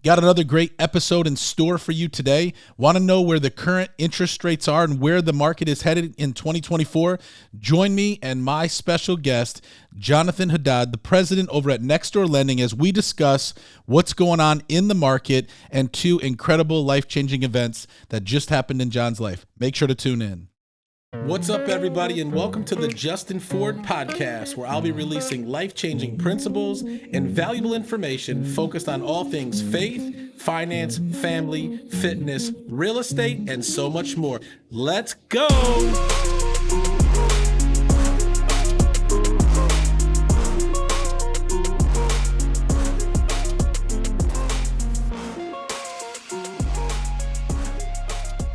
Got another great episode in store for you today. Want to know where the current interest rates are and where the market is headed in 2024? Join me and my special guest, Jonathan Haddad, the president over at Nextdoor Lending, as we discuss what's going on in the market and two incredible life-changing events that just happened in John's life. Make sure to tune in. What's up, everybody, and welcome to the Justin Ford Podcast, where I'll be releasing life-changing principles and valuable information focused on all things faith, finance, family, fitness, real estate, and so much more. Let's go!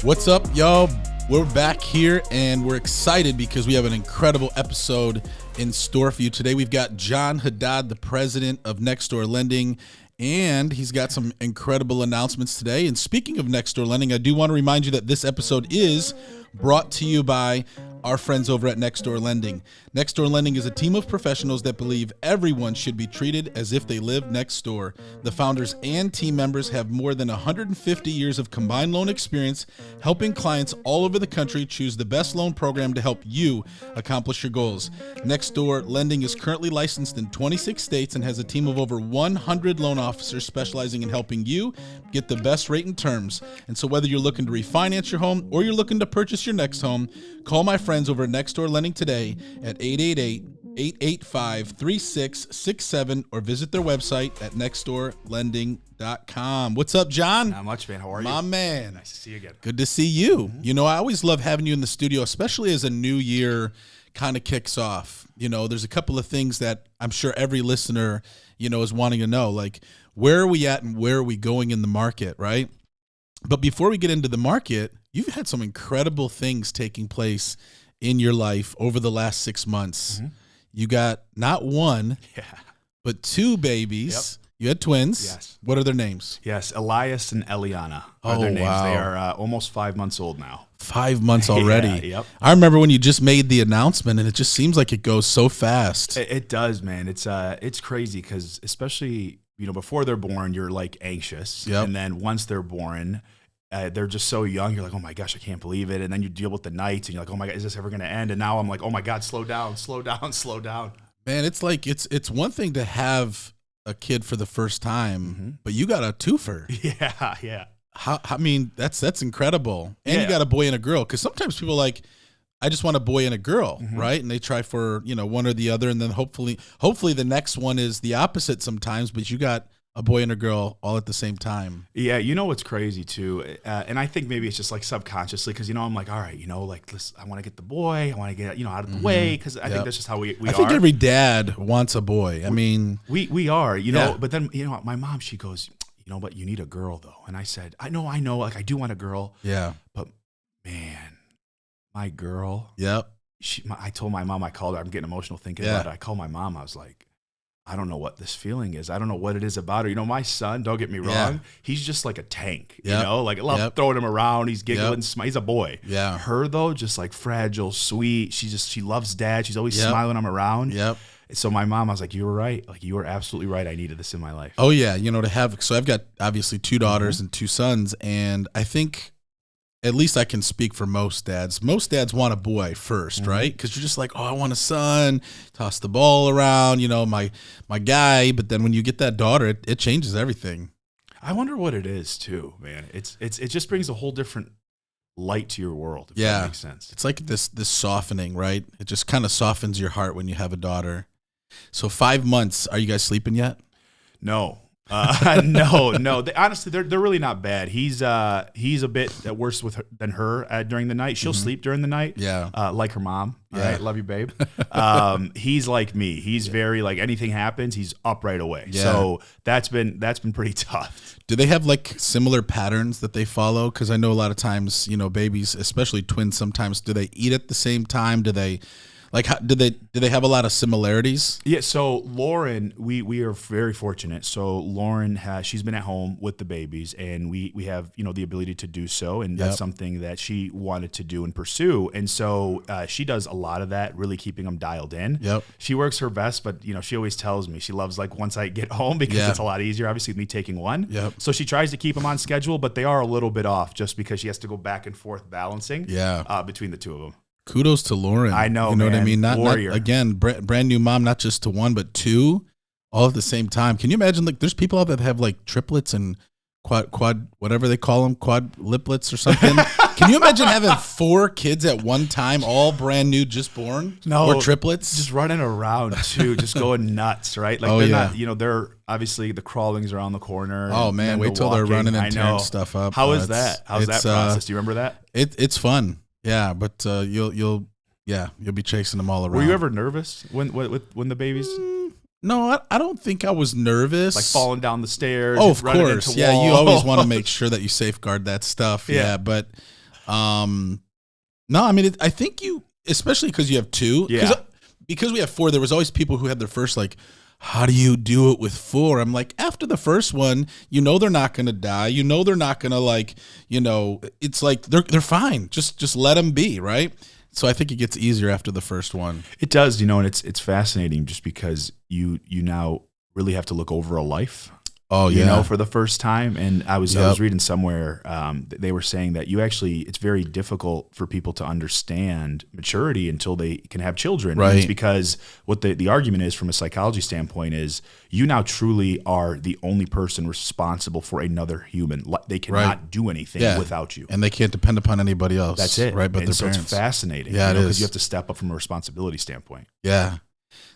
What's up, y'all? We're back here and we're excited because we have an incredible episode in store for you today. We've got John Haddad, the president of Nextdoor Lending, and he's got some incredible announcements today. And speaking of Nextdoor Lending, I do want to remind you that this episode is brought to you by our friends over at Nextdoor Lending. Nextdoor Lending is a team of professionals that believe everyone should be treated as if they live next door. The founders and team members have more than 150 years of combined loan experience, helping clients all over the country choose the best loan program to help you accomplish your goals. Nextdoor Lending is currently licensed in 26 states and has a team of over 100 loan officers specializing in helping you get the best rate and terms. And so whether you're looking to refinance your home or you're looking to purchase your next home, call my friends over at Nextdoor Lending today at 888-885-3667 or visit their website at nextdoorlending.com. What's up, John? Not much, man. How are you? My man. Nice to see you again. Good to see you. You know, I always love having you in the studio, especially as a new year kind of kicks off. You know, there's a couple of things that I'm sure every listener, you know, is wanting to know, like where are we at and where are we going in the market, right? But before we get into the market, you've had some incredible things taking place in your life over the last 6 months. Mm-hmm. You got not one, but two babies. Yep. You had twins. Yes. What are their names? Yes, Elias and Eliana are their names. Wow. They are almost 5 months old now. 5 months already. Yeah, yep. I remember when you just made the announcement, and it just seems like it goes so fast. It does, man. It's crazy because especially, you know, before they're born, you're like anxious. Yep. And then once they're born, they're just so young. You're like, oh my gosh, I can't believe it. And then you deal with the nights and you're like, oh my God, is this ever going to end? And now I'm like, oh my God, slow down, slow down, slow down. Man, it's like, it's one thing to have a kid for the first time, but you got a twofer. Yeah, yeah. I mean, that's incredible. And you got a boy and a girl. Because sometimes people are like, I just want a boy and a girl, right? And they try for, you know, one or the other. And then hopefully the next one is the opposite sometimes, but you got a boy and a girl all at the same time. Yeah, you know what's crazy too, and I think maybe it's just like subconsciously because, you know, I'm like, all right, you know, like I want to get the boy, I want to get, you know, out of the way because I think that's just how we are. I think every dad wants a boy. I mean, we are, you know, but then, you know, my mom, she goes, you know, but you need a girl though. And I said, I know, like I do want a girl. Yeah. But man, my girl. Yep. I told my mom, I called her, I'm getting emotional thinking about it. I called my mom, I was like, I don't know what this feeling is. I don't know what it is about her. You know, my son, don't get me wrong, he's just like a tank, you know, like I love throwing him around. He's giggling, he's a boy. Yeah. Her though, just like fragile, sweet. She loves dad. She's always smiling when I'm around. Yep. So my mom, I was like, you were right. Like you were absolutely right. I needed this in my life. Oh yeah. You know, so I've got obviously two daughters and two sons. And I think at least I can speak for most dads. Most dads want a boy first, right? Because you're just like, oh, I want a son. Toss the ball around, you know, my guy. But then when you get that daughter, it changes everything. I wonder what it is too, man. It just brings a whole different light to your world. If that makes sense. It's like this softening, right? It just kind of softens your heart when you have a daughter. So 5 months. Are you guys sleeping yet? No. No. Honestly, they're really not bad. He's a bit worse than her during the night. She'll sleep during the night. Yeah. Like her mom. All right. Love you, babe. He's like me. He's very like anything happens, he's up right away. Yeah. So that's been pretty tough. Do they have like similar patterns that they follow? Because I know a lot of times, you know, babies, especially twins, sometimes do they eat at the same time? Do they Like, did they have a lot of similarities? Yeah. So Lauren, we are very fortunate. So Lauren she's been at home with the babies, and we have the ability to do so, and that's something that she wanted to do and pursue. And so she does a lot of that, really keeping them dialed in. Yep. She works her best, but she always tells me she loves like once I get home because it's a lot easier. Obviously, with me taking one. Yep. So she tries to keep them on schedule, but they are a little bit off just because she has to go back and forth balancing. Between the two of them. Kudos to Lauren. I know, you know man. what I mean? Not again, brand new mom, not just to one, but two, all at the same time. Can you imagine? Like, there's people out there that have like triplets and quad, whatever they call them, quadruplets or something. Can you imagine having 4 kids at one time, all brand new, just born? No, or triplets, just running around too, just going nuts, right? Like not, they're obviously the crawlings around the corner. Oh man, wait till they're running and tearing stuff up. How is that? How's that process? Do you remember that? It's fun. Yeah, but you'll be chasing them all around. Were you ever nervous when the babies? No, I don't think I was nervous. Like falling down the stairs. Oh, of course. Yeah, you always want to make sure that you safeguard that stuff. Yeah, but no, I mean, I think you, especially because you have 2. Yeah. Because we have 4, there was always people who had their first like, how do you do it with 4? I'm like, after the first one, they're not going to die. They're not going to like, it's like they're fine. Just let them be, right? So I think it gets easier after the first one. It does, and it's fascinating just because you now really have to look over a life. Oh yeah, for the first time. And I was reading somewhere they were saying that it's very difficult for people to understand maturity until they can have children. Right. And it's because what the argument is from a psychology standpoint is you now truly are the only person responsible for another human. They cannot do anything without you, and they can't depend upon anybody else. That's it, right? But and their parents. It's fascinating. Yeah, it is, because you have to step up from a responsibility standpoint. Yeah.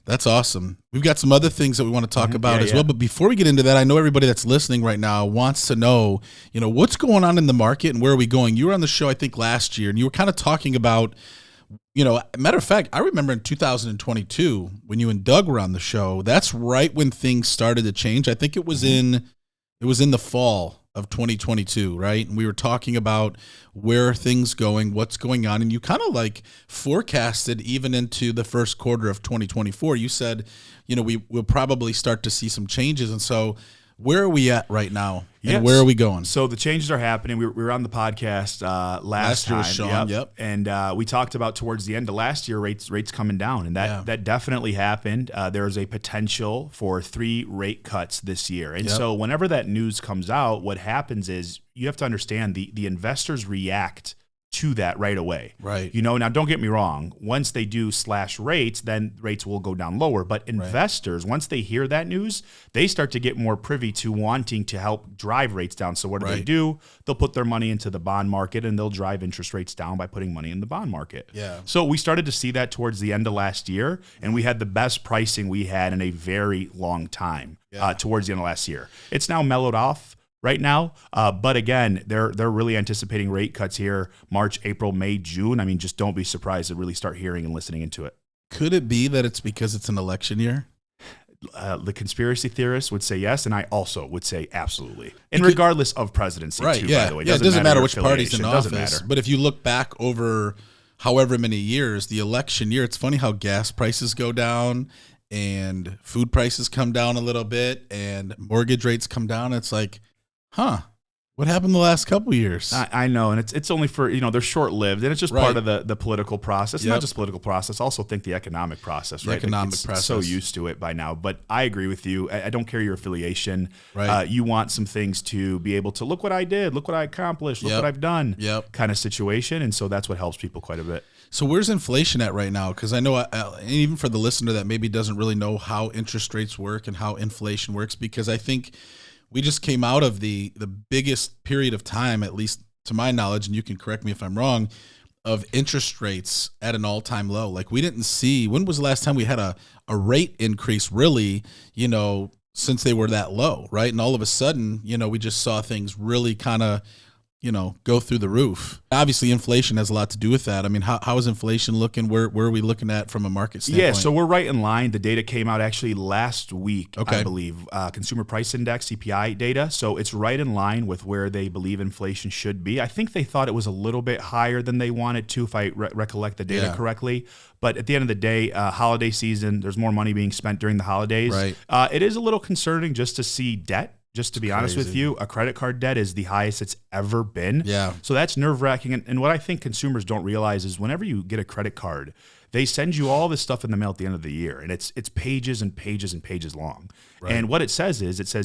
That's awesome. We've got some other things that we want to talk about as well. But before we get into that, I know everybody that's listening right now wants to know, what's going on in the market and where are we going? You were on the show, I think, last year, and you were kind of talking about, matter of fact, I remember in 2022 when you and Doug were on the show, that's right when things started to change. I think it was in the fall of 2022, right? And we were talking about where are things going, what's going on, and you kind of like forecasted even into the first quarter of 2024. You said, we'll probably start to see some changes. And so where are we at right now? And where are we going? So the changes are happening. We were on the podcast last year with Sean, and we talked about towards the end of last year rates coming down, and that definitely happened. There's a potential for 3 rate cuts this year, and so whenever that news comes out, what happens is you have to understand the investors react to that right away. Right. Now don't get me wrong. Once they do slash rates, then rates will go down lower. But investors, once they hear that news, they start to get more privy to wanting to help drive rates down. So what do? They'll put their money into the bond market and they'll drive interest rates down by putting money in the bond market. Yeah. So we started to see that towards the end of last year, and we had the best pricing we had in a very long time towards the end of last year. It's now mellowed off right now. But again, they're really anticipating rate cuts here, March, April, May, June. I mean, just don't be surprised to really start hearing and listening into it. Could it be that it's because it's an election year? The conspiracy theorists would say yes, and I also would say absolutely. And regardless of presidency, right, too, yeah. by the way. It doesn't matter which party's in office. Matter. But if you look back over however many years, the election year, it's funny how gas prices go down and food prices come down a little bit and mortgage rates come down. It's like, what happened the last couple of years? I know, and it's only for, they're short-lived, and it's just part of the political process. Not just political process, also think the economic process, right? Process. So used to it by now. But I agree with you. I don't care your affiliation. Right. You want some things to be able to look what I did, look what I accomplished, look what I've done kind of situation. And so that's what helps people quite a bit. So where's inflation at right now? Because I know, and even for the listener that maybe doesn't really know how interest rates work and how inflation works, because I think we just came out of the biggest period of time, at least to my knowledge, and you can correct me if I'm wrong, of interest rates at an all-time low. Like we didn't see, when was the last time we had a rate increase really, since they were that low, right? And all of a sudden, we just saw things really kind of go through the roof. Obviously, inflation has a lot to do with that. I mean, how is inflation looking? Where are we looking at from a market standpoint? Yeah, so we're right in line. The data came out actually last week, I believe, Consumer Price Index, CPI data. So it's right in line with where they believe inflation should be. I think they thought it was a little bit higher than they wanted to, if I recollect the data correctly. But at the end of the day, holiday season, there's more money being spent during the holidays. Right. It is a little concerning just to see debt. Just to be honest with you, a credit card debt is the highest it's ever been. Yeah. So that's nerve-wracking. And what I think consumers don't realize is whenever you get a credit card, they send you all this stuff in the mail at the end of the year, and it's pages and pages and pages long. Right. And what it says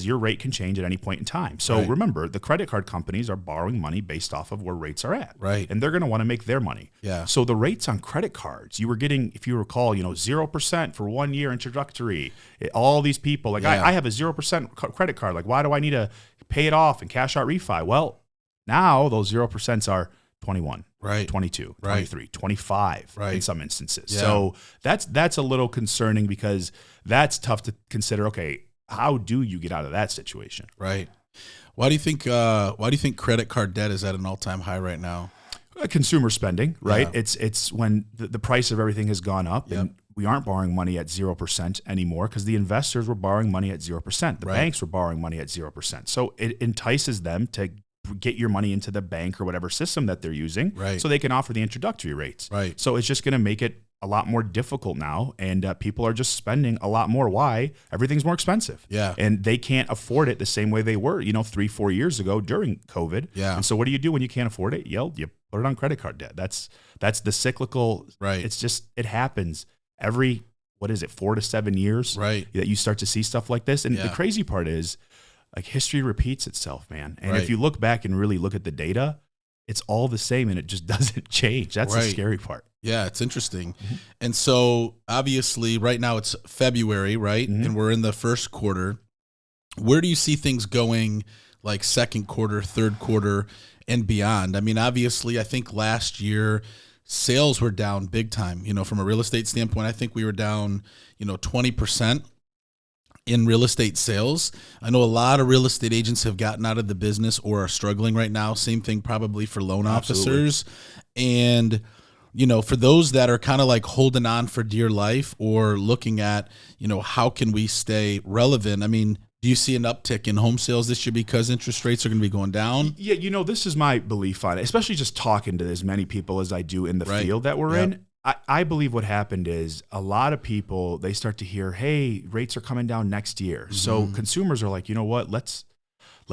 your rate can change at any point in time. So remember, the credit card companies are borrowing money based off of where rates are at. Right. And they're going to want to make their money. Yeah. So the rates on credit cards, you were getting, if you recall, 0% for 1 year introductory. All these people, I have a 0% credit card. Like, why do I need to pay it off and cash out refi? Well, now those 0% are 21, right, 22, 23, 25 in some instances. Yeah. So that's a little concerning because that's tough to consider. Okay, how do you get out of that situation? Right. Why do you think credit card debt is at an all-time high right now? Consumer spending, right? Yeah. It's when the price of everything has gone up and we aren't borrowing money at 0% anymore because the investors were borrowing money at 0%. The banks were borrowing money at 0%. So it entices them to get your money into the bank or whatever system that they're using so they can offer the introductory rates. Right. So it's just going to make it a lot more difficult now, and people are just spending a lot more. Why? Everything's more expensive. Yeah. And they can't afford it the same way they were, 3-4 years ago during COVID. Yeah. And so what do you do when you can't afford it? You put it on credit card debt. That's the cyclical. Right. It's just, it happens every, 4 to 7 years that you start to see stuff like this. And the crazy part is, like, history repeats itself, man. And if you look back and really look at the data, it's all the same and it just doesn't change. That's the scary part. Yeah, it's interesting. Mm-hmm. And so obviously right now it's February, right? Mm-hmm. And we're in the first quarter. Where do you see things going, like second quarter, third quarter, and beyond? I mean, obviously, I think last year sales were down big time. From a real estate standpoint, I think we were down, 20%. In real estate sales. I know a lot of real estate agents have gotten out of the business or are struggling right now. Same thing probably for loan officers. And, for those that are kind of like holding on for dear life or looking at, how can we stay relevant? I mean, do you see an uptick in home sales this year because interest rates are going to be going down? Yeah, this is my belief on it, especially just talking to as many people as I do in the field that we're in. I believe what happened is a lot of people, they start to hear, hey, rates are coming down next year. Mm-hmm. So consumers are like, you know what, let's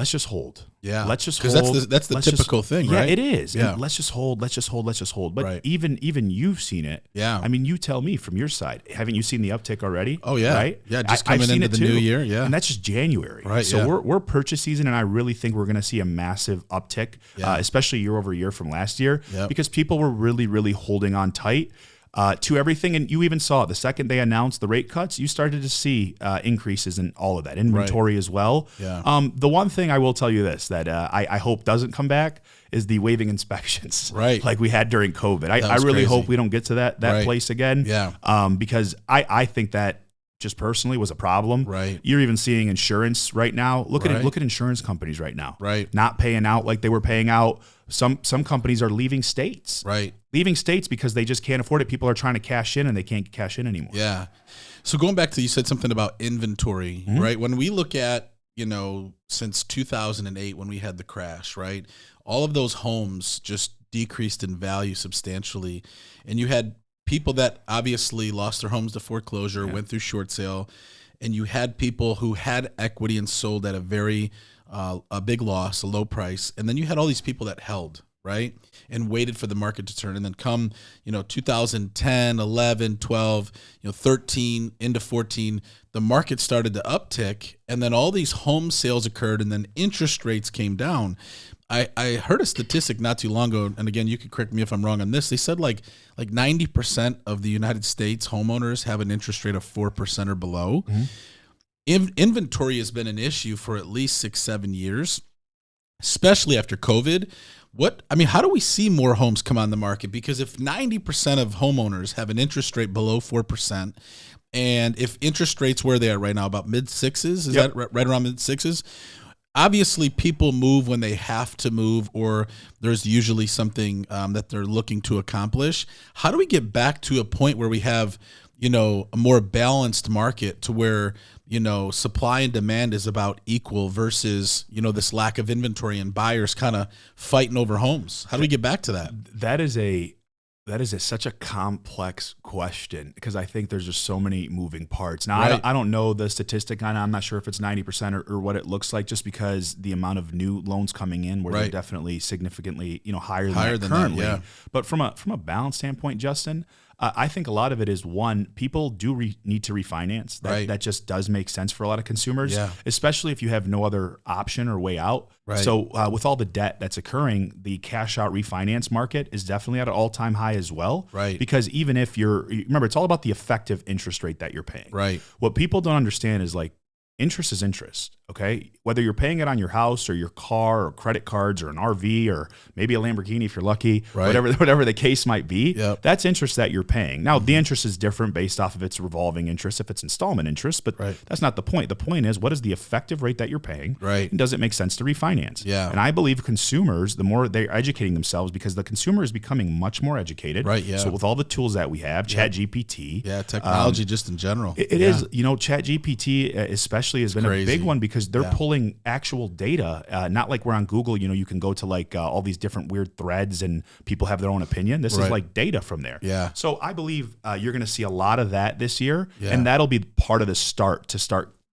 just hold. Yeah. Let's just hold. Because that's the typical thing, right? Yeah, it is. Yeah. And let's just hold. But even you've seen it. Yeah. I mean, you tell me from your side. Haven't you seen the uptick already? Oh, yeah. Right? Yeah, just coming into the new year. Yeah. And that's just January. Right. So we're purchase season, and I really think we're going to see a massive uptick, especially year over year from last year, because people were really, really holding on tight to everything. And you even saw the second they announced the rate cuts, you started to see increases in all of that inventory as well. Yeah. The one thing I will tell you this, that I hope doesn't come back is the waiving inspections, like we had during COVID. I really crazy. Hope we don't get to that place again. Yeah. Because I think that just personally was a problem. Right. You're even seeing insurance right now. Look at insurance companies right now. Right. Not paying out like they were paying out. Some companies are leaving states. Right. Leaving states because they just can't afford it. People are trying to cash in and they can't cash in anymore. Yeah. So going back to, you said something about inventory, right? When we look at, since 2008 when we had the crash, right? All of those homes just decreased in value substantially. And you had people that obviously lost their homes to foreclosure, went through short sale, and you had people who had equity and sold at a very a big loss, a low price, and then you had all these people that held, right, and waited for the market to turn. And then come 2010, 11, 12, 13 into 14, the market started to uptick, and then all these home sales occurred, and then interest rates came down. I heard a statistic not too long ago, and again, you could correct me if I'm wrong on this. They said like 90% of the United States homeowners have an interest rate of 4% or below. Mm-hmm. Inventory has been an issue for at least 6-7 years, especially after COVID. How do we see more homes come on the market? Because if 90% of homeowners have an interest rate below 4%, and if interest rates where they are right now, about mid-sixes, is that right around mid-sixes? obviously people move when they have to move, or there's usually something that they're looking to accomplish. How do we get back to a point where we have, a more balanced market to where, supply and demand is about equal versus, this lack of inventory and buyers kind of fighting over homes? How do we get back to that? That is such a complex question, because I think there's just so many moving parts. Now, Right. I don't know the statistic on it. I'm not sure if it's 90% or what it looks like, just because the amount of new loans coming in were Right. definitely significantly higher Higher than than that that, currently. yeah. But from a balance standpoint, Justin, I think a lot of it is, one, people do need to refinance. Right. That just does make sense for a lot of consumers, Yeah. especially if you have no other option or way out. Right. So with all the debt that's occurring, the cash out refinance market is definitely at an all-time high as well. Right. Because even if remember, it's all about the effective interest rate that you're paying. Right. What people don't understand is, like, interest is interest, okay? Whether you're paying it on your house or your car or credit cards or an RV or maybe a Lamborghini if you're lucky, Right. whatever the case might be, Yep. that's interest that you're paying. Now, the interest is different based off of its revolving interest, if it's installment interest, but Right. that's not the point. The point is, what is the effective rate that you're paying? Right. And does it make sense to refinance? Yeah. And I believe consumers, the more they're educating themselves, because the consumer is becoming much more educated. Right, yeah. So with all the tools that we have, ChatGPT, Yeah. Technology just in general. it is, ChatGPT especially has been a Crazy. big one, because they're Yeah. pulling actual data, not like we're on Google, you can go to like all these different weird threads and people have their own opinion. This Right. is like data from there. Yeah. So I believe you're going to see a lot of that this year, Yeah. and that'll be part of the start.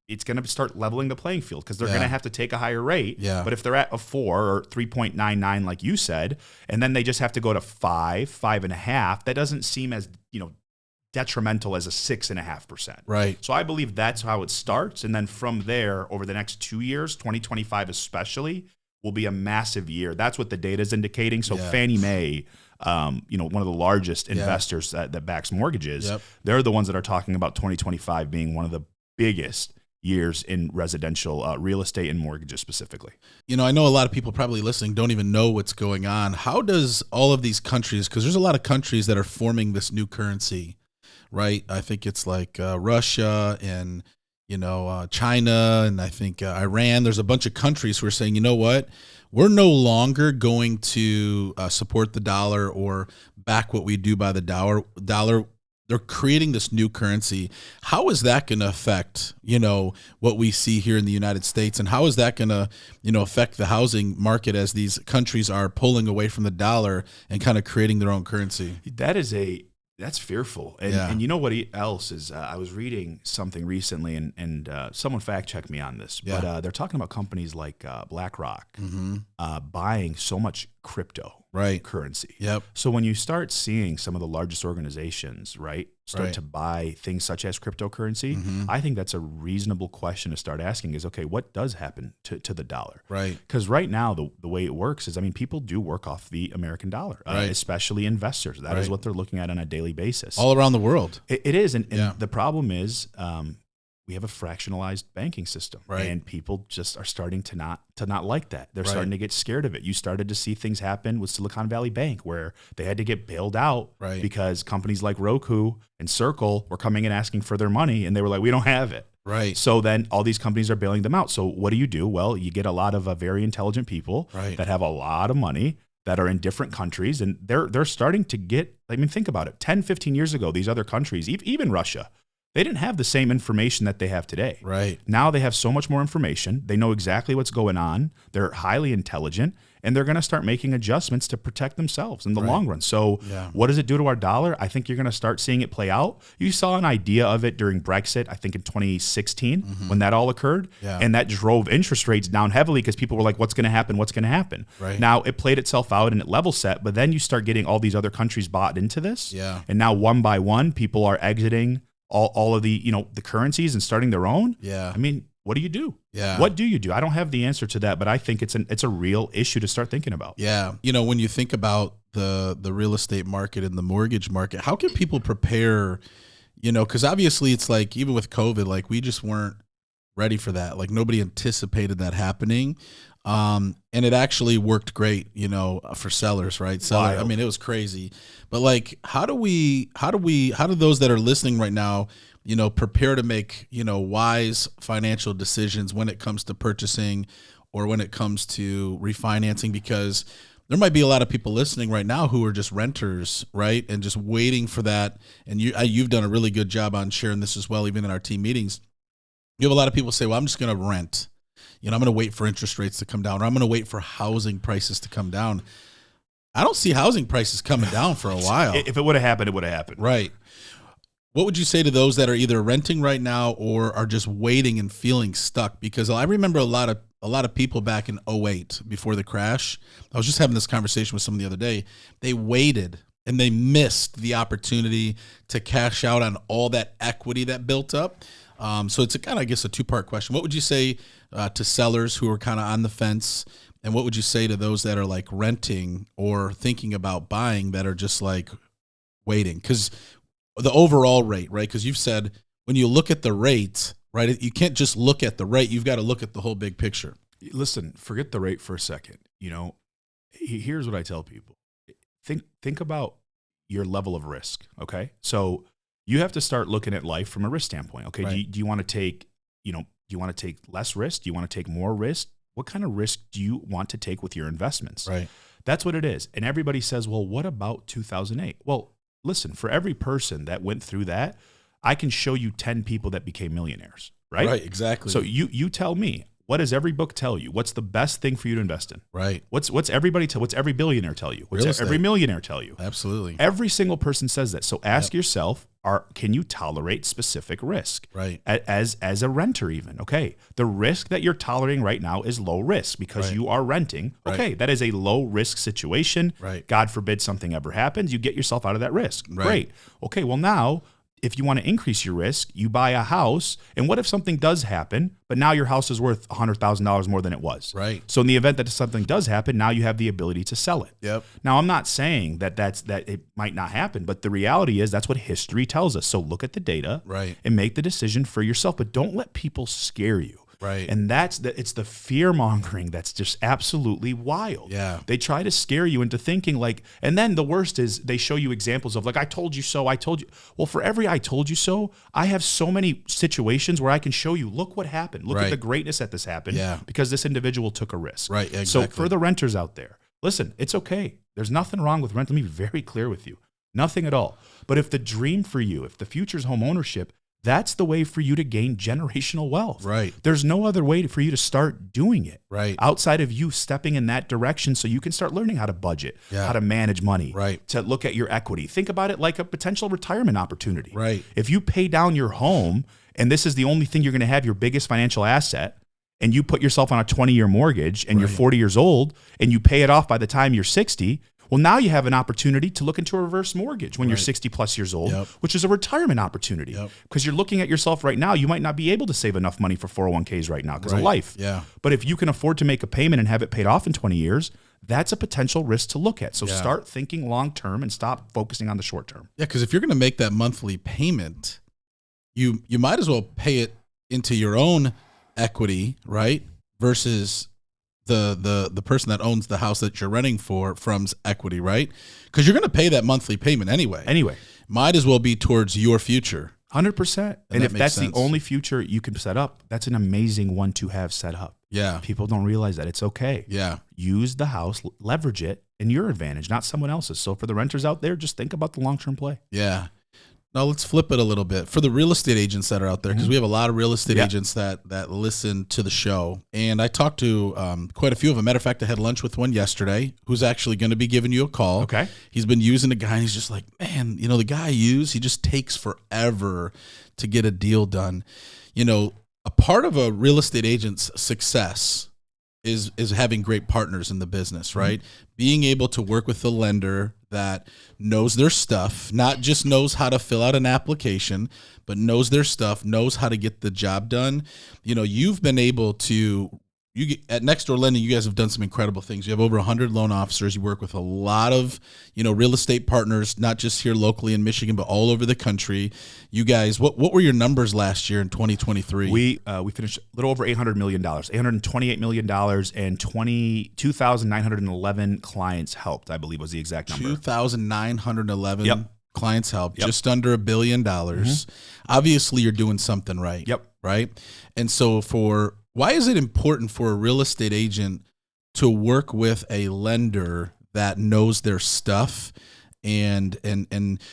It's going to start leveling the playing field, because they're Yeah. going to have to take a higher rate. Yeah. But if they're at a 4 or 3.99, like you said, and then they just have to go to 5.5, that doesn't seem as, detrimental as a 6.5%. Right. So I believe that's how it starts. And then from there, over the next 2 years, 2025 especially, will be a massive year. That's what the data is indicating. So Yeah. Fannie Mae, one of the largest investors that backs mortgages, Yep. they're the ones that are talking about 2025 being one of the biggest years in residential real estate and mortgages specifically. I know a lot of people probably listening don't even know what's going on. How does all of these countries, because there's a lot of countries that are forming this new currency, right? I think it's like Russia and, China, and I think Iran. There's a bunch of countries who are saying, you know what? We're no longer going to support the dollar or back what we do by the dollar. They're creating this new currency. How is that going to affect, what we see here in the United States? And how is that going to, affect the housing market as these countries are pulling away from the dollar and kind of creating their own currency? That's fearful. And, Yeah. and you know what else is, I was reading something recently, and someone fact checked me on this, but Yeah. they're talking about companies like BlackRock Mm-hmm. buying so much crypto Right. currency. Yep. So when you start seeing some of the largest organizations, right, start Right. to buy things such as cryptocurrency, Mhm. I think that's a reasonable question to start asking is, okay, what does happen to the dollar? Right. Because right now, the way it works is, people do work off the American dollar, Right. especially investors. That is Right. what they're looking at on a daily basis. All around the world. It is. And Yeah. the problem is, we have a fractionalized banking system, Right. and people just are starting to not like that. They're Right. starting to get scared of it. You started to see things happen with Silicon Valley Bank, where they had to get bailed out Right. because companies like Roku and Circle were coming and asking for their money, and they were like, we don't have it. Right. So then all these companies are bailing them out. So what do? Well, you get a lot of very intelligent people Right. that have a lot of money that are in different countries, and they're starting to get, think about it. 10, 15 years ago, these other countries, even Russia, they didn't have the same information that they have today. Right. Now they have so much more information. They know exactly what's going on. They're highly intelligent, and they're going to start making adjustments to protect themselves in the Right. long run. So Yeah. what does it do to our dollar? I think you're going to start seeing it play out. You saw an idea of it during Brexit, I think in 2016, when that all occurred. Yeah. And that drove interest rates down heavily because people were like, what's going to happen? What's going to happen? Right. Now it played itself out and it level set, but then you start getting all these other countries bought into this. Yeah. And now one by one, people are exiting all of the, the currencies and starting their own. Yeah. What do you do? Yeah. What do you do? I don't have the answer to that, but I think it's a real issue to start thinking about. Yeah. When you think about the real estate market and the mortgage market, how can people prepare, because obviously it's like, even with COVID, like we just weren't ready for that. Like nobody anticipated that happening. And it actually worked great, for sellers, right? Wild. It was crazy. But like, how do those that are listening right now, prepare to make, wise financial decisions when it comes to purchasing or when it comes to refinancing, because there might be a lot of people listening right now who are just renters, right? And just waiting for that. And you've done a really good job on sharing this as well, even in our team meetings. You have a lot of people say, well, I'm just going to rent. I'm going to wait for interest rates to come down, or I'm going to wait for housing prices to come down. I don't see housing prices coming down for a while. If it would have happened, it would have happened. Right. What would you say to those that are either renting right now or are just waiting and feeling stuck? Because I remember a lot of people back in 2008 before the crash. I was just having this conversation with someone the other day. They waited and they missed the opportunity to cash out on all that equity that built up. So it's kind of, I guess, a two-part question. What would you say to sellers who are kind of on the fence? And what would you say to those that are like renting or thinking about buying that are just like waiting? Because the overall rate, right? Because you've said when you look at the rate, right, you can't just look at the rate. You've got to look at the whole big picture. Listen, forget the rate for a second. Here's what I tell people. Think about your level of risk, okay? So you have to start looking at life from a risk standpoint, okay? Right. Do you want to take, do you want to take less risk? Do you want to take more risk? What kind of risk do you want to take with your investments? Right. That's what it is. And everybody says, well, what about 2008? Well, listen, for every person that went through that, I can show you 10 people that became millionaires, right? Right, exactly. So you tell me, what does every book tell you? What's the best thing for you to invest in? Right. What's every billionaire tell you? What's Real estate. every millionaire tell you? Absolutely. Every single person says that. So ask yourself, can you tolerate specific risk? Right. As a renter even, okay. The risk that you're tolerating right now is low risk because you are renting. Okay, that is a low risk situation. Right. God forbid something ever happens, you get yourself out of that risk. Right. Great. Okay, well now, if you want to increase your risk, you buy a house. And what if something does happen, but now your house is worth $100,000 more than it was? Right. So in the event that something does happen, now you have the ability to sell it. Yep. Now, I'm not saying that it might not happen, but the reality is that's what history tells us. So look at the data and make the decision for yourself, but don't let people scare you. Right. And it's the fear mongering that's just absolutely wild. Yeah. They try to scare you into thinking and then the worst is they show you examples of I told you so, I told you. Well, for every I told you so, I have so many situations where I can show you, look what happened. Look at the greatness that this happened because this individual took a risk. Right. Exactly. So for the renters out there, listen, it's okay. There's nothing wrong with rent. Let me be very clear with you. Nothing at all. But if the dream for you, if the future is home ownership, that's the way for you to gain generational wealth. Right. There's no other way for you to start doing it. Right. Outside of you stepping in that direction so you can start learning how to budget, how to manage money, to look at your equity. Think about it like a potential retirement opportunity. Right. If you pay down your home and this is the only thing you're going to have, your biggest financial asset, and you put yourself on a 20-year mortgage and you're 40 years old and you pay it off by the time you're 60, well, now you have an opportunity to look into a reverse mortgage when you're 60 plus years old, which is a retirement opportunity. Because you're looking at yourself right now, you might not be able to save enough money for 401ks right now because of life. Yeah. But if you can afford to make a payment and have it paid off in 20 years, that's a potential risk to look at. So start thinking long term and stop focusing on the short term. Yeah, because if you're going to make that monthly payment, you might as well pay it into your own equity, right? Versus the person that owns the house that you're renting from's equity, right? Because you're going to pay that monthly payment anyway. Might as well be towards your future. 100%. And if that's the only future you can set up, that's an amazing one to have set up. Yeah. People don't realize that. It's okay. Yeah. Use the house, leverage it in your advantage, not someone else's. So for the renters out there, just think about the long-term play. Yeah. Now let's flip it a little bit for the real estate agents that are out there, because we have a lot of real estate agents that listen to the show. And I talked to quite a few of them. Matter of fact, I had lunch with one yesterday who's actually going to be giving you a call. Okay. He's been using a guy and he's just like, man, the guy I use, he just takes forever to get a deal done. A part of a real estate agent's success is having great partners in the business, right? Being able to work with a lender that knows their stuff, not just knows how to fill out an application, but knows their stuff, knows how to get the job done. You've been able to, at Next Door Lending, you guys have done some incredible things. You have over 100 loan officers. You work with a lot of, real estate partners, not just here locally in Michigan, but all over the country. You guys, what were your numbers last year in 2023? We finished a little over $800 million, $828 million, and 22,911 clients helped, I believe was the exact number. 2,911 clients helped, just under $1 billion. Obviously, you're doing something right. Yep. Right? And so for Why is it important for a real estate agent to work with a lender that knows their stuff? And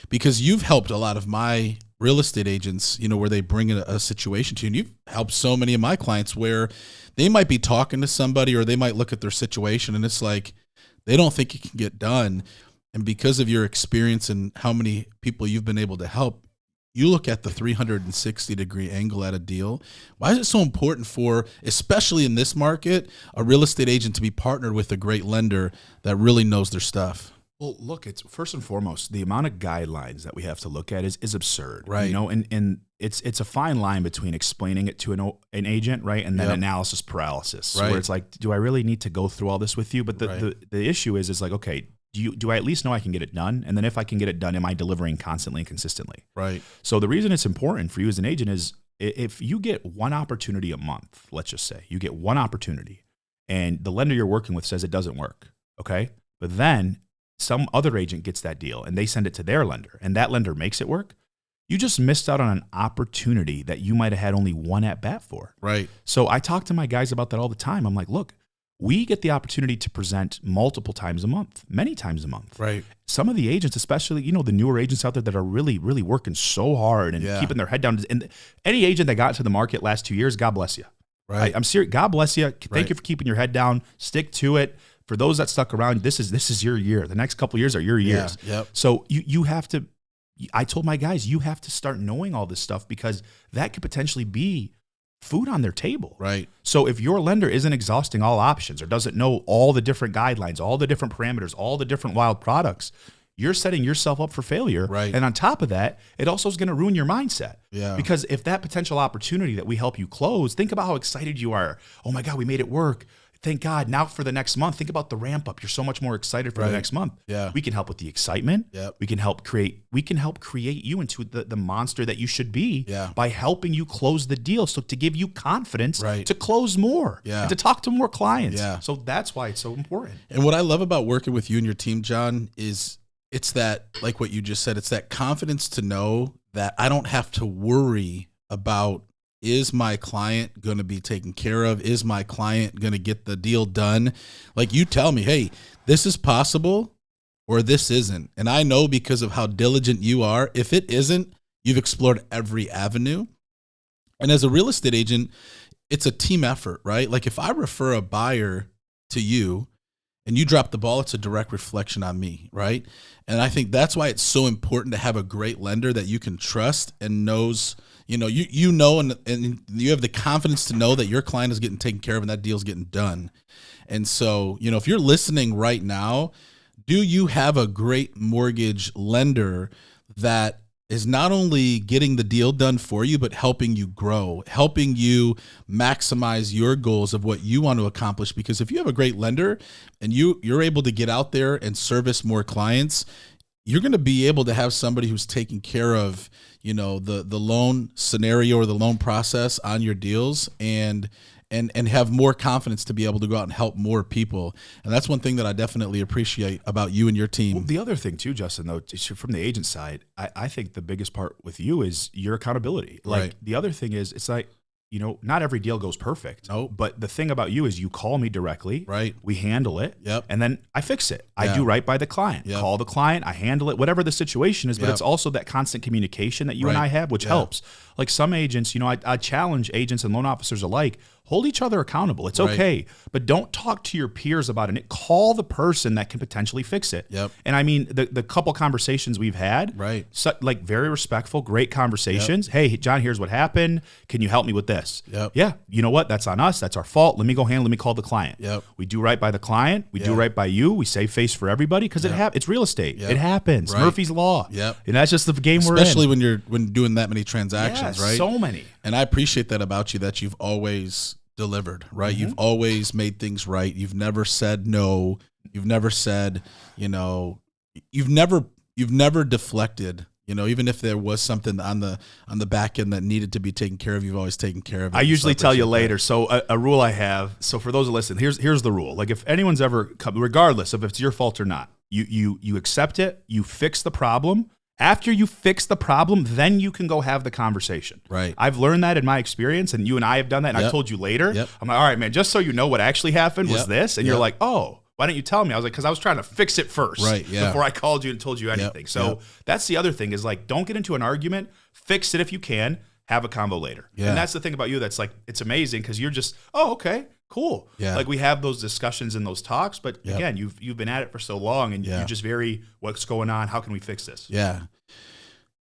because you've helped a lot of my real estate agents, where they bring in a situation to you, and you've helped so many of my clients where they might be talking to somebody or they might look at their situation and it's like they don't think it can get done. And because of your experience and how many people you've been able to help, you look at the 360-degree angle at a deal. Why is it so important for, especially in this market, a real estate agent to be partnered with a great lender that really knows their stuff? Well, look, it's first and foremost, the amount of guidelines that we have to look at is absurd, right? And it's a fine line between explaining it to an agent, right, and then analysis paralysis, right? Where it's like, do I really need to go through all this with you? But the issue is like, okay, do I at least know I can get it done? And then if I can get it done, am I delivering constantly and consistently? Right. So the reason it's important for you as an agent is if you get one opportunity a month, let's just say you get one opportunity, and the lender you're working with says it doesn't work, okay, but then some other agent gets that deal and they send it to their lender and that lender makes it work, you just missed out on an opportunity that you might have had only one at bat for. Right. So I talk to my guys about that all the time. I'm like, look, we get the opportunity to present multiple times a month, many times a month. Right. Some of the agents, especially, the newer agents out there that are really, really working so hard and keeping their head down. And any agent that got to the market last 2 years, God bless you. Right. I'm serious. God bless you. Thank you for keeping your head down. Stick to it. For those that stuck around, this is your year. The next couple of years are your years. Yeah, yep. So you have to, I told my guys, you have to start knowing all this stuff because that could potentially be food on their table. Right. So if your lender isn't exhausting all options or doesn't know all the different guidelines, all the different parameters, all the different wild products, you're setting yourself up for failure. Right. And on top of that, it also is going to ruin your mindset. Yeah. Because if that potential opportunity that we help you close, think about how excited you are. Oh my God, we made it work. Thank God. Now for the next month, think about the ramp up. You're so much more excited for the next month. Yeah. We can help with the excitement. Yep. We can help create you into the monster that you should be by helping you close the deal. So to give you confidence to close more and to talk to more clients. Yeah. So that's why it's so important. And what I love about working with you and your team, John, is it's that, like what you just said, it's that confidence to know that I don't have to worry about, is my client going to be taken care of? Is my client going to get the deal done? Like you tell me, hey, this is possible or this isn't. And I know because of how diligent you are, if it isn't, you've explored every avenue. And as a real estate agent, it's a team effort, right? Like if I refer a buyer to you and you drop the ball, it's a direct reflection on me, right? And I think that's why it's so important to have a great lender that you can trust and knows, and you have the confidence to know that your client is getting taken care of and that deal's getting done. And so, if you're listening right now, do you have a great mortgage lender that is not only getting the deal done for you, but helping you grow, helping you maximize your goals of what you want to accomplish? Because if you have a great lender and you're able to get out there and service more clients, you're going to be able to have somebody who's taking care of, the loan scenario or the loan process on your deals and have more confidence to be able to go out and help more people. And that's one thing that I definitely appreciate about you and your team. Well, the other thing too, Justin, though, from the agent side, I think the biggest part with you is your accountability. Like the other thing is, it's like, not every deal goes perfect. No. But the thing about you is you call me directly. Right. We handle it. Yep. And then I fix it. I do right by the client. Yep. Call the client. I handle it, whatever the situation is. But it's also that constant communication that you and I have, which helps. Like some agents, I challenge agents and loan officers alike, hold each other accountable. It's okay. But don't talk to your peers about it. Call the person that can potentially fix it. Yep. And I mean, the couple conversations we've had, like very respectful, great conversations. Yep. Hey, John, here's what happened. Can you help me with this? Yep. Yeah. You know what? That's on us. That's our fault. Let me go handle. Let me call the client. Yep. We do right by the client. We do right by you. We save face for everybody because it's real estate. Yep. It happens. Right. Murphy's Law. Yep. And that's just the game we're in. Especially when doing that many transactions, right? So many. And I appreciate that about you, that you've always delivered, right? Mm-hmm. You've always made things right. You've never said no. You've never said, you've never deflected. Even if there was something on the back end that needed to be taken care of, you've always taken care of it. I usually tell you later. So a rule I have. So for those that listen, here's the rule. Like if anyone's ever come, regardless of if it's your fault or not, you accept it, you fix the problem, After you fix the problem, then you can go have the conversation. Right. I've learned that in my experience, and you and I have done that, and I told you later. I'm like, all right, man, just so you know what actually happened was this. And you're like, oh, why didn't you tell me? I was like, because I was trying to fix it first before I called you and told you anything. So that's the other thing is like, don't get into an argument. Fix it if you can. Have a convo later. And that's the thing about you that's like, it's amazing because you're just, oh, okay. Cool. Yeah. Like we have those discussions and those talks, but again, you've been at it for so long and you're just very, what's going on? How can we fix this? Yeah.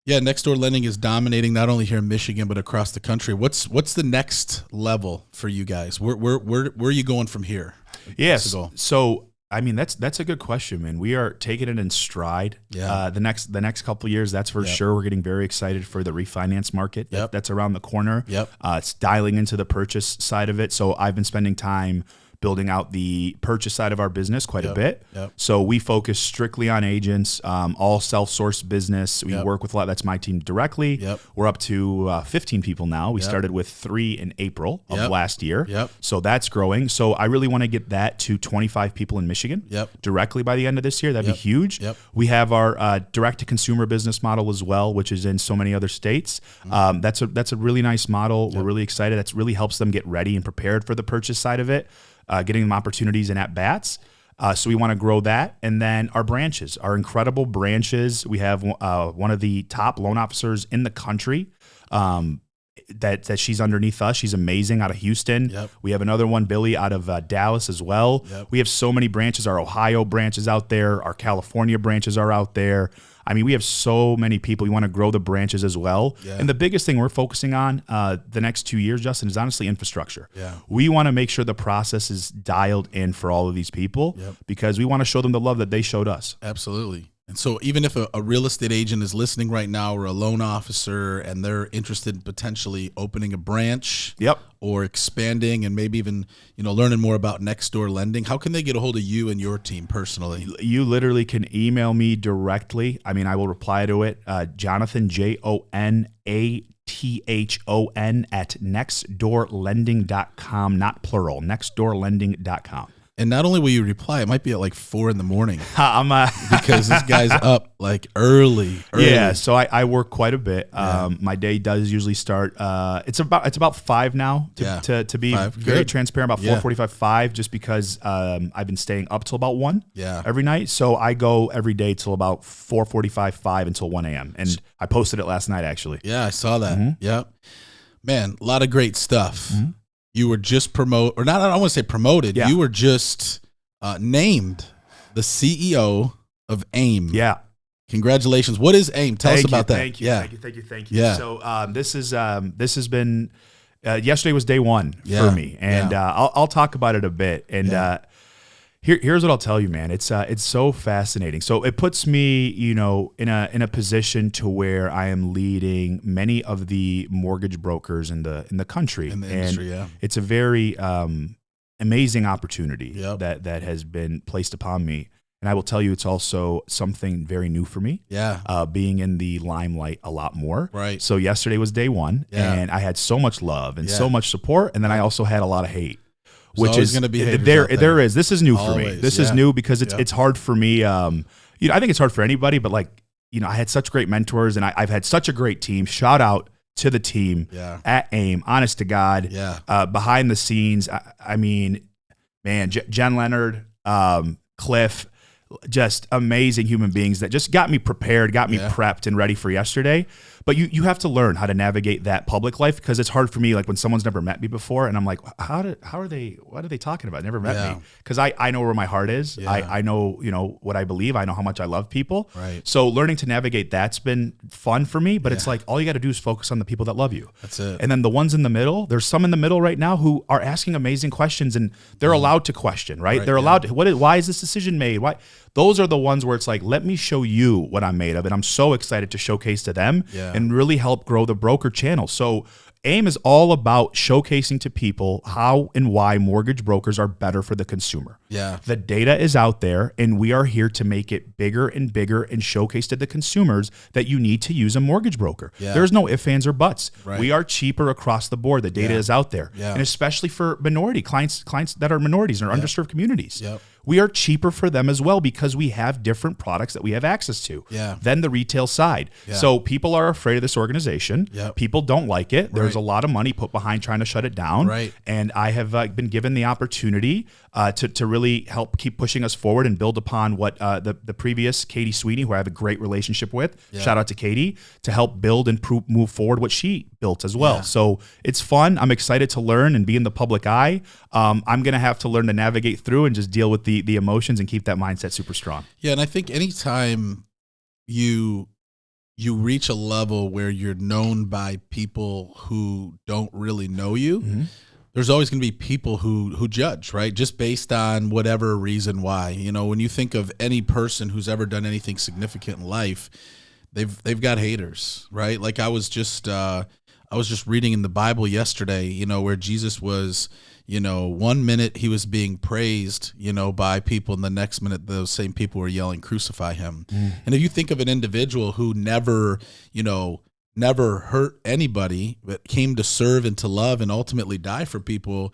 Yeah. Next door lending is dominating not only here in Michigan, but across the country. What's the next level for you guys? Where are you going from here? Yes. So, I mean, that's a good question, man. We are taking it in stride. Yeah. The next couple of years, that's for sure. We're getting very excited for the refinance market. That's around the corner. It's dialing into the purchase side of it. So I've been spending time building out the purchase side of our business quite a bit. So we focus strictly on agents, all self-sourced business. We work with a lot. That's my team directly. We're up to 15 people now. We started with 3 in April of last year. So that's growing. So I really want to get that to 25 people in Michigan directly by the end of this year. That'd be huge. We have our direct-to-consumer business model as well, which is in so many other states. That's a really nice model. We're really excited. That really helps them get ready and prepared for the purchase side of it. Getting them opportunities and at-bats. So we want to grow that. And then our branches, our incredible branches. We have one of the top loan officers in the country that she's underneath us. She's amazing out of Houston. We have another one, Billy, out of Dallas as well. We have so many branches. Our Ohio branch is out there. Our California branches are out there. I mean, we have so many people. We want to grow the branches as well. And the biggest thing we're focusing on the next 2 years, Justin, is honestly infrastructure. We want to make sure the process is dialed in for all of these people because we want to show them the love that they showed us. Absolutely. And so even if a real estate agent is listening right now or a loan officer and they're interested in potentially opening a branch or expanding and maybe even, learning more about next door lending, how can they get a hold of you and your team personally? You literally can email me directly. I mean, I will reply to it. Jonathan, Jonathon at nextdoorlending.com, not plural, nextdoorlending.com. And not only will you reply, it might be at like 4 a.m. because this guy's up like early. Yeah, so I work quite a bit. My day does usually start. It's about 5 now to be very transparent. About 4:45, 5, just because I've been staying up till about 1 every night. So I go every day till about 4:45, 5 until 1 a.m. And I posted it last night actually. Yeah, I saw that. Man, a lot of great stuff. You were just promoted, or not, I don't want to say promoted. You were just named the CEO of AIM. Congratulations. What is AIM? Tell us about that. Thank you. So this has been, yesterday was day 1 for me. And I'll talk about it a bit. And here's what I'll tell you, man. It's so fascinating. So it puts me, in a position to where I am leading many of the mortgage brokers in the country. In the industry, it's a very amazing opportunity that has been placed upon me. And I will tell you, it's also something very new for me. Being in the limelight a lot more. Right. So yesterday was day 1, and I had so much love and so much support, and then I also had a lot of hate. Which is going to be there is. This is new for me. This is new because it's hard for me. I think it's hard for anybody, but I had such great mentors and I've had such a great team. Shout out to the team at AIM, honest to God, behind the scenes. I mean, man, Jen Leonard, Cliff, just amazing human beings that just got me prepared, got me prepped and ready for yesterday. But you have to learn how to navigate that public life because it's hard for me, like when someone's never met me before and I'm like, what are they talking about? Never met me. Because I know where my heart is. I know, what I believe. I know how much I love people. Right. So learning to navigate that's been fun for me, but it's like all you got to do is focus on the people that love you. That's it. And then the ones in the middle, there's some in the middle right now who are asking amazing questions and they're allowed to question, right? They're allowed to, why is this decision made? Why? Those are the ones where it's like, let me show you what I'm made of. And I'm so excited to showcase to them and really help grow the broker channel. So AIM is all about showcasing to people how and why mortgage brokers are better for the consumer. The data is out there and we are here to make it bigger and bigger and showcase to the consumers that you need to use a mortgage broker. There's no ifs, ands, or buts. We are cheaper across the board. The data is out there. And especially for minority clients that are minorities or underserved communities. we are cheaper for them as well because we have different products that we have access to than the retail side. So people are afraid of this organization. People don't like it. There's a lot of money put behind trying to shut it down. And I have been given the opportunity to really help keep pushing us forward and build upon what the previous Katie Sweeney, who I have a great relationship with, shout out to Katie, to help build and move forward what she built as well. So it's fun. I'm excited to learn and be in the public eye. I'm going to have to learn to navigate through and just deal with the emotions and keep that mindset super strong. Yeah, and I think anytime you reach a level where you're known by people who don't really know you, there's always going to be people who judge, right? Just based on whatever reason why. You know, when you think of any person who's ever done anything significant in life, they've got haters, right? Like I was just reading in the Bible yesterday, you know, where Jesus was, you know, 1 minute he was being praised, you know, by people, and the next minute those same people were yelling, "Crucify him." And if you think of an individual who never hurt anybody, but came to serve and to love and ultimately die for people,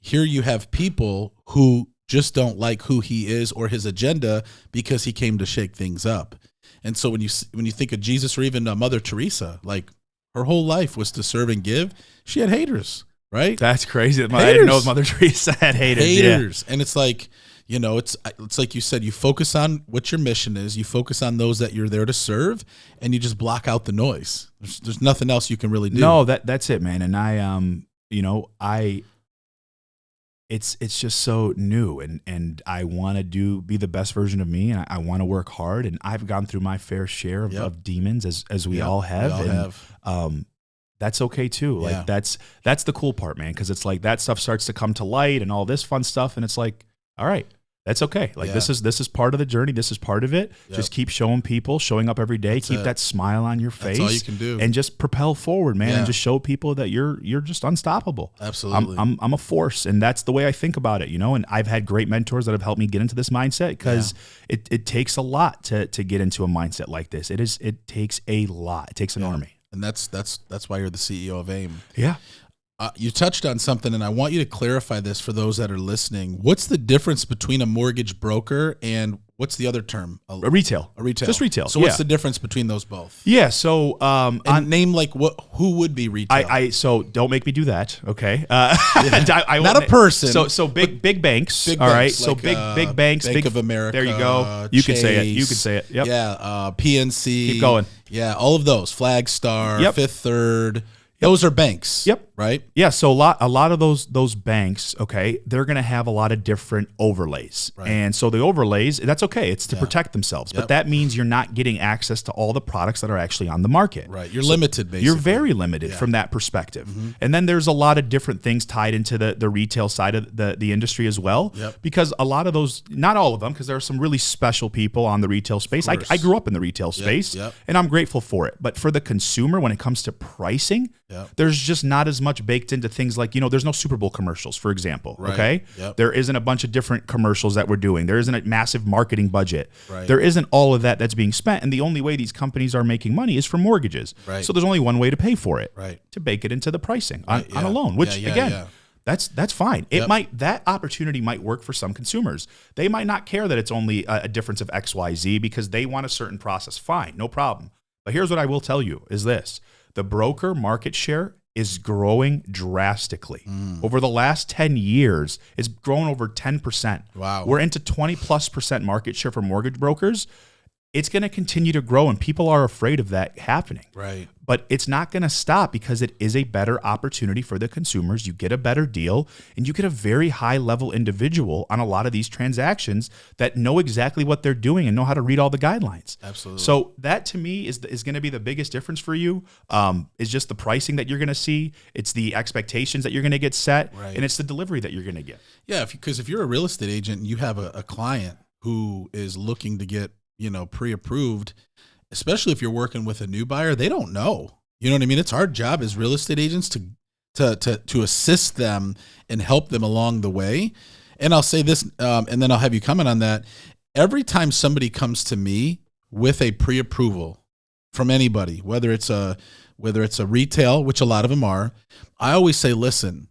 here you have people who just don't like who he is or his agenda because he came to shake things up. And so when you think of Jesus, or even Mother Teresa, like her whole life was to serve and give, she had haters, right? That's crazy. I didn't know Mother Teresa had haters. And it's like, you know, it's like you said, you focus on what your mission is, you focus on those that you're there to serve, and you just block out the noise. There's nothing else you can really do. No, that's it, man. And it's just so new, and I want to be the best version of me, and I want to work hard, and I've gone through my fair share of demons as we all have. That's okay too. Like that's the cool part, man. Cause it's like that stuff starts to come to light and all this fun stuff. And it's like, all right, that's okay. Like this is part of the journey. This is part of it. Just keep showing up every day. Keep that smile on your face. That's all you can do. And just propel forward, man. And just show people that you're just unstoppable. Absolutely. I'm a force. And that's the way I think about it, you know, and I've had great mentors that have helped me get into this mindset, because it takes a lot to get into a mindset like this. It takes a lot. It takes an army. And that's why you're the CEO of AIM. Yeah. You touched on something, and I want you to clarify this for those that are listening. What's the difference between a mortgage broker and what's the other term? A retail. Just retail. So what's the difference between those both? Yeah. So name like who would be retail? So don't make me do that. Okay. I not a person. So big banks. All right. Like, so big banks. Bank of America. There you go. You can say it. Yep. Yeah. PNC. Keep going. Yeah. All of those. Flagstar. Fifth Third. Those are banks. Yep. Right? Yeah. So a lot of those banks, okay, they're going to have a lot of different overlays. Right. And so the overlays, that's okay. It's to protect themselves. But that means you're not getting access to all the products that are actually on the market. Right. You're limited, basically. You're very limited from that perspective. And then there's a lot of different things tied into the retail side of the industry as well. Because a lot of those, not all of them, because there are some really special people on the retail space. I grew up in the retail space, and I'm grateful for it. But for the consumer, when it comes to pricing, there's just not as much baked into things like, you know, there's no Super Bowl commercials, for example. Right. Okay. There isn't a bunch of different commercials that we're doing. There isn't a massive marketing budget. Right. There isn't all of that's being spent. And the only way these companies are making money is from mortgages. Right. So there's only one way to pay for it, to bake it into the pricing on a loan, which again, that's fine. That opportunity might work for some consumers. They might not care that it's only a difference of XYZ because they want a certain process. Fine, no problem. But here's what I will tell you is this. The broker market share is growing drastically. Over the last 10 years, it's grown over 10%. Wow. We're into 20+% market share for mortgage brokers. It's going to continue to grow, and people are afraid of that happening. Right. But it's not going to stop because it is a better opportunity for the consumers. You get a better deal, and you get a very high-level individual on a lot of these transactions that know exactly what they're doing and know how to read all the guidelines. Absolutely. So that, to me, is going to be the biggest difference for you. Is just the pricing that you're going to see. It's the expectations that you're going to get set, and it's the delivery that you're going to get. Yeah, because if you're a real estate agent and you have a client who is looking to get pre-approved, especially if you're working with a new buyer, they don't know. You know what I mean? It's our job as real estate agents to assist them and help them along the way. And I'll say this, and then I'll have you comment on that. Every time somebody comes to me with a pre-approval from anybody, whether it's a retail, which a lot of them are, I always say, listen,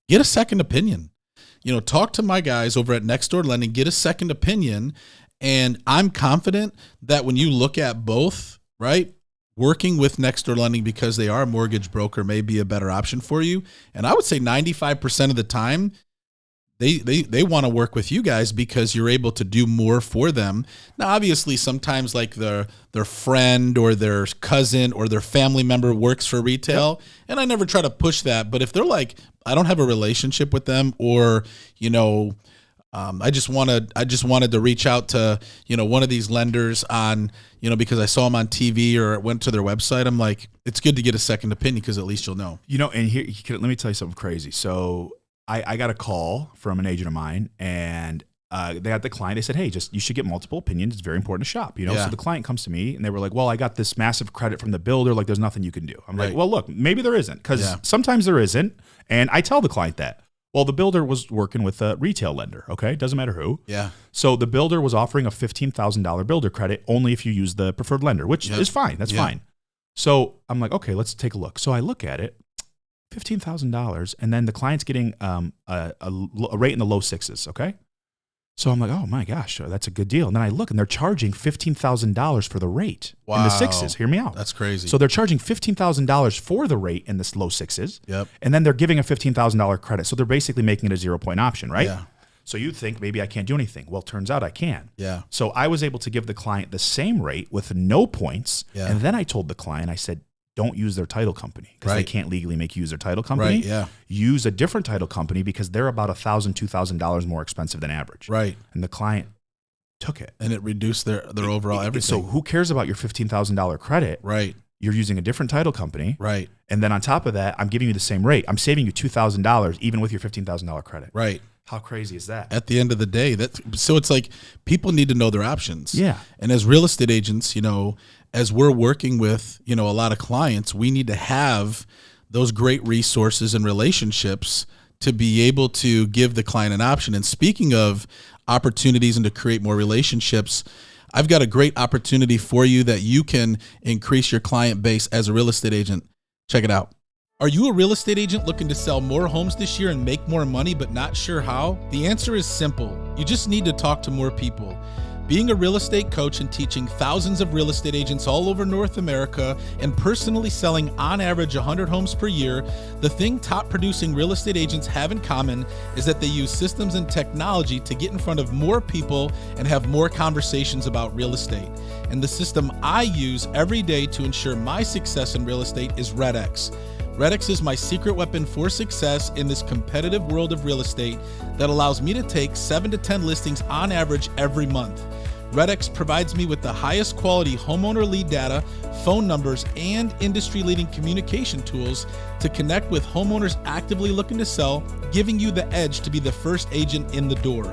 get a second opinion. talk to my guys over at Next Door Lending, get a second opinion. And I'm confident that when you look at both, right, working with Next Door Lending because they are a mortgage broker may be a better option for you. And I would say 95% of the time, they want to work with you guys because you're able to do more for them. Now, obviously, sometimes like their friend or their cousin or their family member works for retail, and I never try to push that. But if they're like, I don't have a relationship with them, or I just wanted to reach out to one of these lenders on because I saw them on TV or went to their website. I'm like, it's good to get a second opinion because at least you'll know. And here, let me tell you something crazy. So I got a call from an agent of mine, and they got the client. They said, hey, you should get multiple opinions. It's very important to shop. So the client comes to me and they were like, well, I got this massive credit from the builder. Like, there's nothing you can do. I'm like, well, look, maybe there isn't, because sometimes there isn't. And I tell the client that. Well, the builder was working with a retail lender, okay? Doesn't matter who. Yeah. So the builder was offering a $15,000 builder credit only if you use the preferred lender, which is fine. That's fine. So I'm like, okay, let's take a look. So I look at it, $15,000, and then the client's getting a rate in the low sixes, okay? So I'm like, oh my gosh, that's a good deal. And then I look, and they're charging $15,000 for the rate in the sixes. Hear me out. That's crazy. So they're charging $15,000 for the rate in this low sixes. Yep. And then they're giving a $15,000 credit. So they're basically making it a 0-point option, right? Yeah. So you'd think maybe I can't do anything. Well, turns out I can. Yeah. So I was able to give the client the same rate with no points. Yeah. And then I told the client, I said, don't use their title company because they can't legally make you use their title company. Right, yeah. Use a different title company because they're about $1,000, $2,000 more expensive than average. Right. And the client took it. And it reduced their overall everything. So who cares about your $15,000 credit? Right. You're using a different title company. Right. And then on top of that, I'm giving you the same rate. I'm saving you $2,000 even with your $15,000 credit. Right. How crazy is that? At the end of the day, so it's like people need to know their options. Yeah. And as real estate agents, as we're working with, a lot of clients, we need to have those great resources and relationships to be able to give the client an option. And speaking of opportunities and to create more relationships, I've got a great opportunity for you that you can increase your client base as a real estate agent. Check it out. Are you a real estate agent looking to sell more homes this year and make more money but not sure how? The answer is simple. You just need to talk to more people. Being a real estate coach and teaching thousands of real estate agents all over North America and personally selling on average 100 homes per year, the thing top producing real estate agents have in common is that they use systems and technology to get in front of more people and have more conversations about real estate. And the system I use every day to ensure my success in real estate is RedX. RedX is my secret weapon for success in this competitive world of real estate that allows me to take 7 to 10 listings on average every month. RedX provides me with the highest quality homeowner lead data, phone numbers, and industry-leading communication tools to connect with homeowners actively looking to sell, giving you the edge to be the first agent in the door.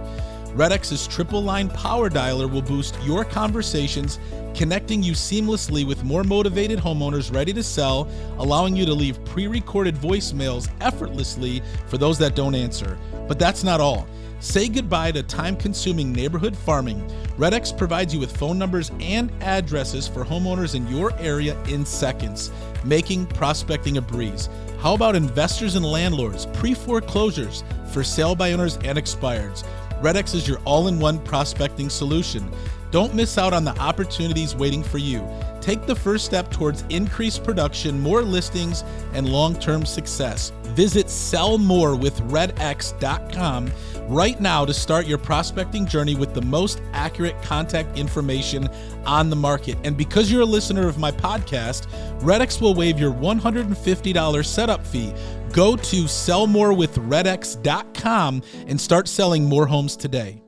RedX's triple line power dialer will boost your conversations, connecting you seamlessly with more motivated homeowners ready to sell, allowing you to leave pre-recorded voicemails effortlessly for those that don't answer. But that's not all. Say goodbye to time-consuming neighborhood farming. RedX provides you with phone numbers and addresses for homeowners in your area in seconds, making prospecting a breeze. How about investors and landlords, pre-foreclosures, for sale by owners and expireds? RedX is your all-in-one prospecting solution. Don't miss out on the opportunities waiting for you. Take the first step towards increased production, more listings, and long-term success. Visit sellmorewithredx.com right now to start your prospecting journey with the most accurate contact information on the market. And because you're a listener of my podcast, RedX will waive your $150 setup fee. Go to sellmorewithredx.com and start selling more homes today.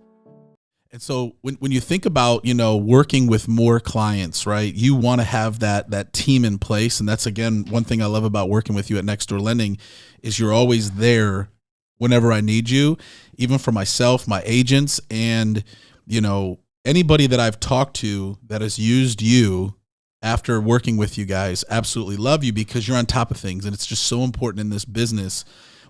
And so when you think about, working with more clients, right, you want to have that team in place. And that's, again, one thing I love about working with you at Next Door Lending is you're always there whenever I need you, even for myself, my agents, and, anybody that I've talked to that has used you after working with you guys absolutely love you because you're on top of things. And it's just so important in this business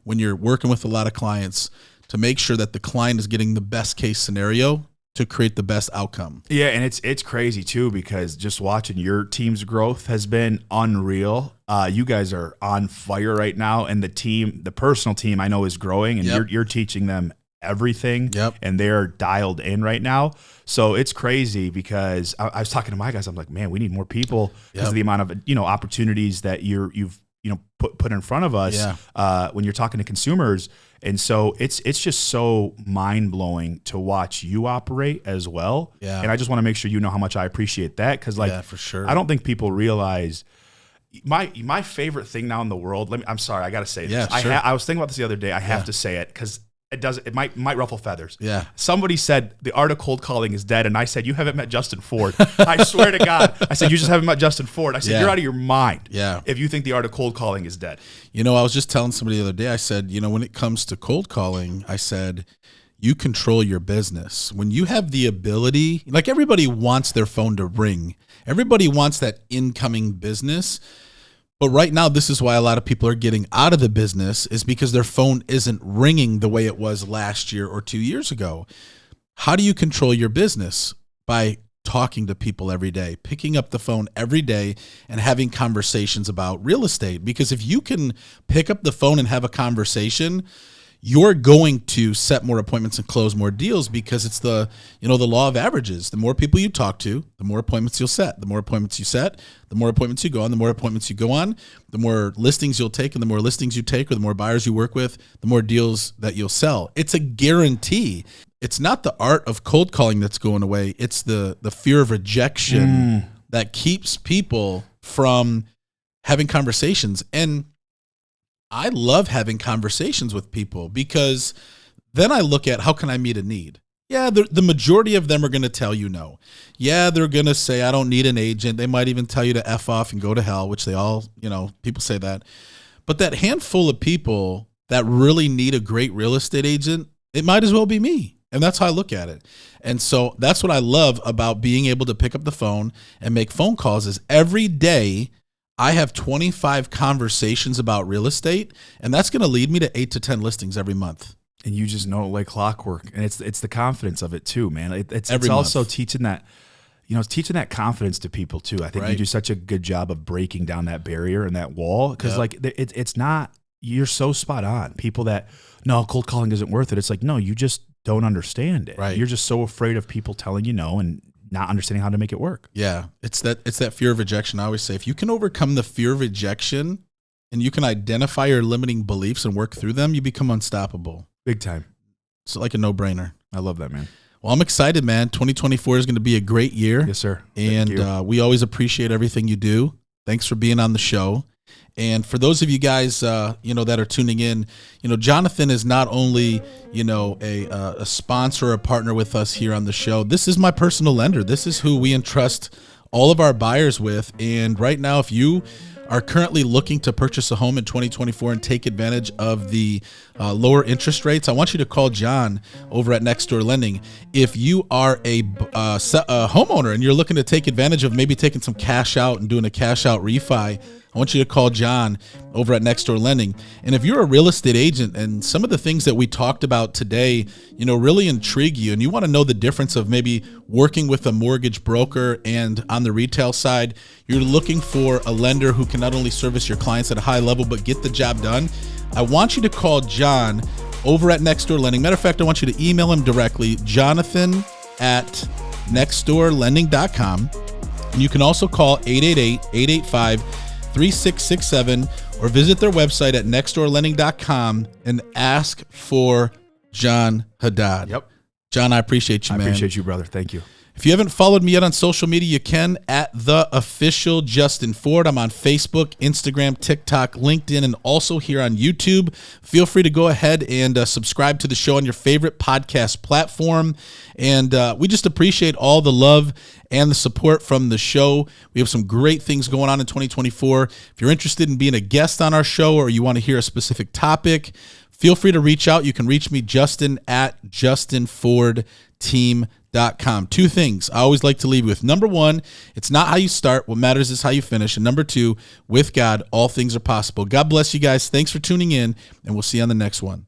when you're working with a lot of clients to make sure that the client is getting the best case scenario to create the best outcome. Yeah, and it's crazy too because just watching your team's growth has been unreal. You guys are on fire right now, and the personal team I know is growing, and you're teaching them everything, and they're dialed in right now. So it's crazy because I was talking to my guys. I'm like, man, we need more people because of the amount of opportunities that you've put in front of us when you're talking to consumers. And so it's just so mind blowing to watch you operate as well. Yeah. And I just want to make sure you know how much I appreciate that because for sure. I don't think people realize. My favorite thing now in the world. I'm sorry, I got to say this. Sure. I was thinking about this the other day. I have to say it because it might ruffle feathers. Yeah. Somebody said the art of cold calling is dead, and I said you haven't met Justin Ford. I swear to God, I said you just haven't met Justin Ford. I said you're out of your mind. Yeah. If you think the art of cold calling is dead. I was just telling somebody the other day. I said, when it comes to cold calling, I said, you control your business. When you have the ability, like everybody wants their phone to ring. Everybody wants that incoming business. But right now, this is why a lot of people are getting out of the business is because their phone isn't ringing the way it was last year or 2 years ago. How do you control your business? By talking to people every day, picking up the phone every day and having conversations about real estate. Because if you can pick up the phone and have a conversation, you're going to set more appointments and close more deals because it's the law of averages. The more people you talk to, the more appointments you'll set. The more appointments you set, the more appointments you go on. The more appointments you go on, the more listings you'll take, and the more listings you take or the more buyers you work with, the more deals that you'll sell. It's a guarantee. It's not the art of cold calling that's going away. It's the fear of rejection that keeps people from having conversations. And I love having conversations with people because then I look at how can I meet a need? Yeah, the majority of them are going to tell you no. Yeah, they're going to say, I don't need an agent. They might even tell you to F off and go to hell, which they all, people say that. But that handful of people that really need a great real estate agent, it might as well be me. And that's how I look at it. And so that's what I love about being able to pick up the phone and make phone calls is every day I have 25 conversations about real estate, and that's going to lead me to 8 to 10 listings every month. And you just know it like clockwork. And it's the confidence of it too, man. It's also teaching that, teaching that confidence to people too. I think you do such a good job of breaking down that barrier and that wall because it's not, you're so spot on. People that, no, cold calling isn't worth it. It's like, no, you just don't understand it. Right. You're just so afraid of people telling you no and not understanding how to make it work. Yeah. It's that fear of rejection. I always say, if you can overcome the fear of rejection and you can identify your limiting beliefs and work through them, you become unstoppable. Big time. It's like a no-brainer. I love that, man. Well, I'm excited, man. 2024 is going to be a great year. Yes, sir. And we always appreciate everything you do. Thanks for being on the show. And for those of you guys, that are tuning in, Jonathan is not only, a sponsor or a partner with us here on the show. This is my personal lender. This is who we entrust all of our buyers with. And right now, if you are currently looking to purchase a home in 2024 and take advantage of the lower interest rates, I want you to call John over at Next Door Lending. If you are a homeowner and you're looking to take advantage of maybe taking some cash out and doing a cash out refi, I want you to call John over at Next Door Lending. And if you're a real estate agent and some of the things that we talked about today, really intrigue you and you want to know the difference of maybe working with a mortgage broker and on the retail side, you're looking for a lender who can not only service your clients at a high level, but get the job done, I want you to call John over at Next Door Lending. Matter of fact, I want you to email him directly, jonathan@nextdoorlending.com. And you can also call 888-885-3667 or visit their website at nextdoorlending.com and ask for John Haddad. Yep. John, I appreciate you, man. I appreciate you, brother. Thank you. If you haven't followed me yet on social media, you can at the official Justin Ford. I'm on Facebook, Instagram, TikTok, LinkedIn, and also here on YouTube. Feel free to go ahead and subscribe to the show on your favorite podcast platform. And we just appreciate all the love and the support from the show. We have some great things going on in 2024. If you're interested in being a guest on our show or you want to hear a specific topic, feel free to reach out. You can reach me, Justin, at justinfordteam.com. Two things I always like to leave with. Number one, it's not how you start. What matters is how you finish. And number two, with God, all things are possible. God bless you guys. Thanks for tuning in, and we'll see you on the next one.